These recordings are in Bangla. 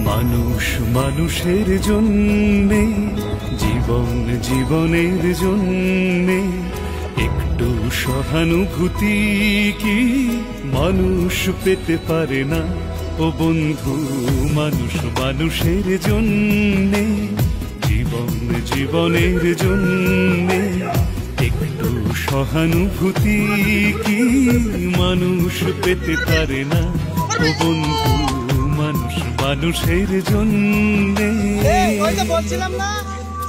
মানুষ মানুষের জন্যে, জীবন জীবনের জন্যে একটু সহানুভূতি কি মানুষ পেতে পারে না? ও বন্ধু, মানুষ মানুষের জন্যে, জীবন জীবনের জন্যে একটু সহানুভূতি কি মানুষ পেতে পারে না? ও বন্ধু, মানুষ মানুষের জন্যে। বলছিলাম না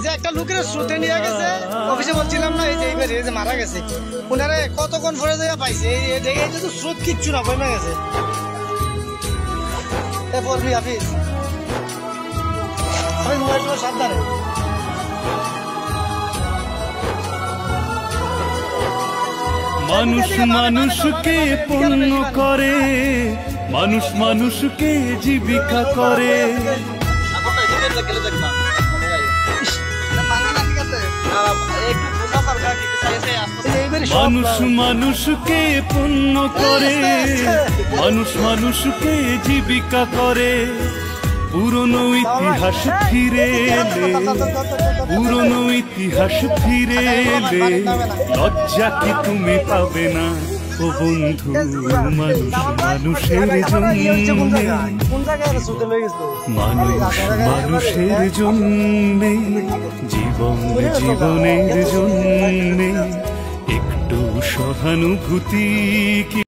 যে একটা লোকের শ্রুতে নিয়ে গেছে অফিসে, বলছিলাম না এই যে এই যে মারা গেছে, ওনারা কতক্ষণ পরে জায়গা পাইছে, এই তো স্রোত কিচ্ছু না, বইমে গেছে। পড়বি হাফিজ, মোবাইলগুলো সাবধানে। মানুষ মানুষকে পণ্য করে, মানুষ মানুষকে জীবিকা করে। মানুষ মানুষকে পণ্য করে, মানুষ মানুষকে জীবিকা করে। পুরনো ইতিহাস ফিরে এলে, পুরনো ইতিহাস ফিরে এলে লজ্জা কি তুমি পাবে না? ও বন্ধু, মানুষ মানুষের জন্যে, মানুষ মানুষের জন্যে, জীবন জীবনের জন্যে একটু সহানুভূতি কি